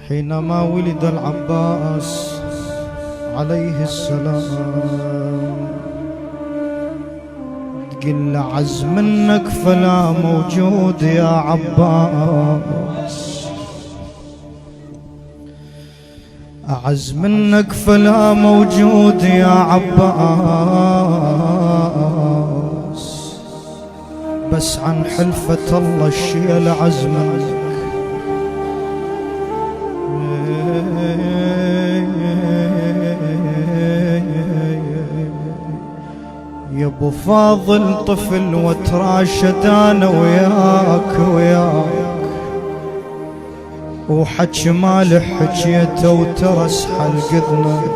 حينما ولد العباس عليه السلام تقل عز منك فلا موجود يا عباس، أعز منك فلا موجود يا عباس، بس عن حلفة الله الشيل عزمك. يا ابو فاضل طفل وتراشد انا وياك وحكي مالح حكيته وترس حلق اذنك،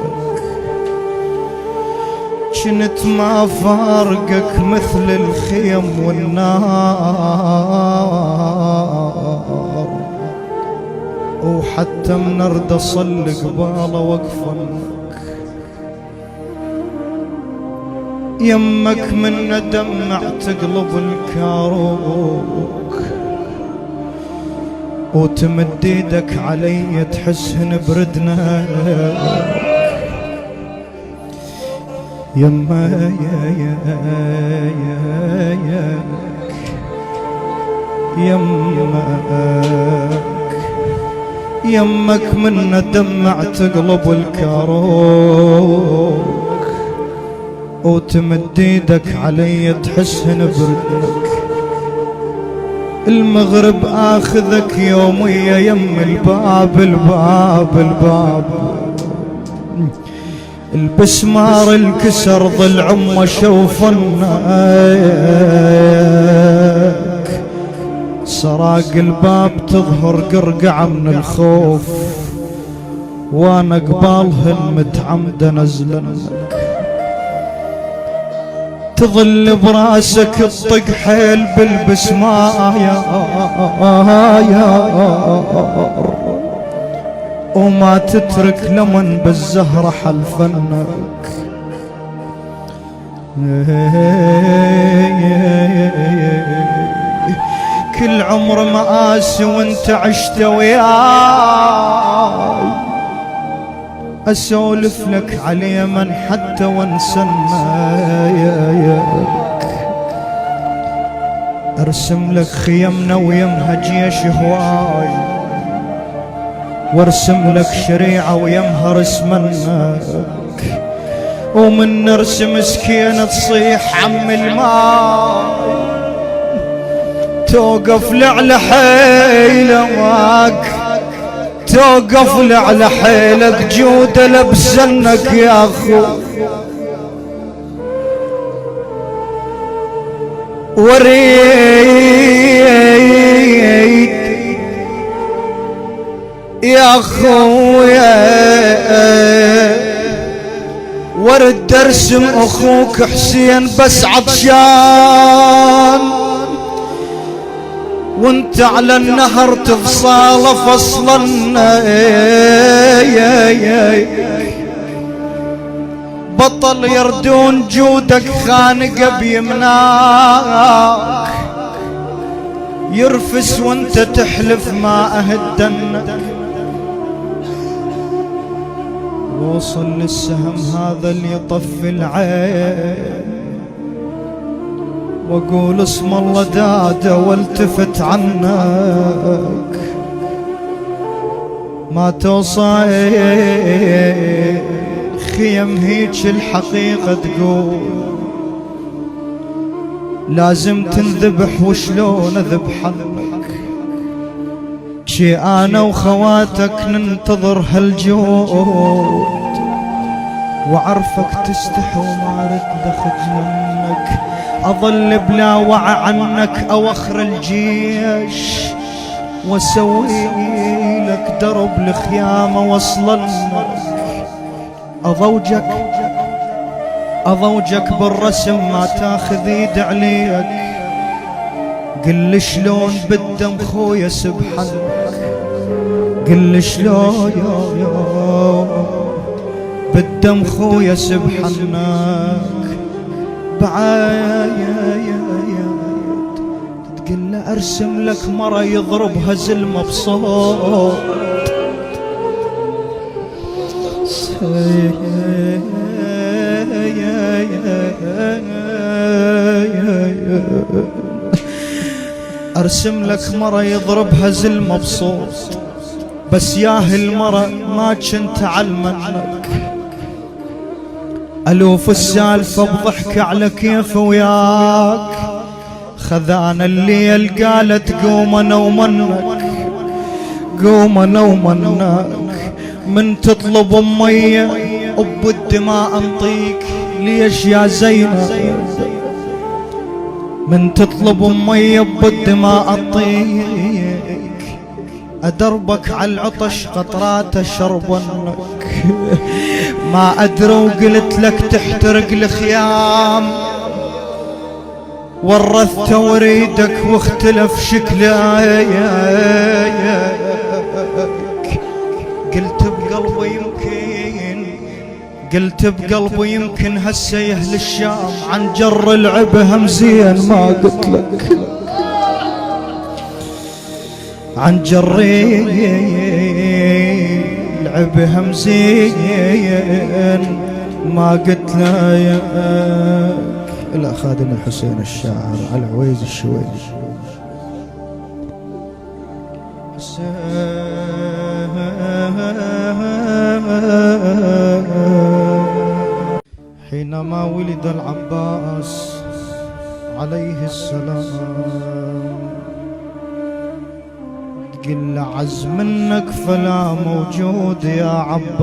جنت ما فارقك مثل الخيم والنار، وحتى من ارد اصل قباله وقفنك. يمك من دمع تقلب الكاروك، وتمد ايدك علي تحسن بردنا. يما يمك من دمع تقلب الكاروك، وتمد ايدك علي تحسن بردك. المغرب اخذك يومية يم الباب البسمار الكسر ضل عمه شوفنك، سراق الباب تظهر قرقعة من الخوف، وانا قبالهن متعمد انزلنك. تظل براسك تطق حيل بالبسمايا وما تترك لمن بالزهرة حلفنك. كل عمر مآسي وانت عشت وياي، اسولف لك علي من حتى وانسناك. ارسم لك خيمنا ويمها جيش هواي، وارسم لك شريعة ويمها رسمنك، ومن نرسم سكينة تصيح عم الماي، توقف لعلى حيلك توقف لعلى حيلك جود لبسنك يا اخو. وريد يا اخويا ورد ارسم اخوك حسين بس عطشان، وانت على النهر تفصاله فصلنا. بطل يردون جودك خانقه بيمناك، يرفس وانت تحلف ما اهدنك. وصل للسهم هذا اللي يطفي العين، واقول اسم الله داده والتفت عنك. ما توصل خيم هيج الحقيقة تقول لازم تنذبح، وشلون اذبحك؟ شي انا وخواتك ننتظر هالجود، وعرفك تستحي وما رد اخج منك. اظل بلا وعى عنك اواخر الجيش، واسوي لك درب الخيامة وصلنك. اضوجك بالرسم ما تاخذ ايد عليك. قل شلون بالدم خويا سبحانك، قل شلون بالدم خويا سبحانك. بعايد تقول له ارسم لك مرة يضربها زلمة بصوت، ارسم لك مرة يضربها زل مبسوط، بس ياه المرة ما كنت علمنك. الوف السالفة بضحك على كيف وياك، خذانا الليل قالت قوم انا ومنك، قوم انا ومنك. من تطلب امي اب الدماء انطيك، ليش يا زينب؟ من تطلب امي اب الدماء انطيك، ادربك على العطش قطرات شربنك. ما ادري وقلت لك تحترق الخيام، ورثت وريدك واختلف شكلك. قلت بقلبي يمكن هسه يهل الشام، عن جر العب همزين ما قلت لك، عن جري العب همزين ما قلت لك. إلى خادم الحسين الشاعر على عويز الشويش. حينما ولد العباس عليه السلام، تقل عز منك فلا موجود يا عباس.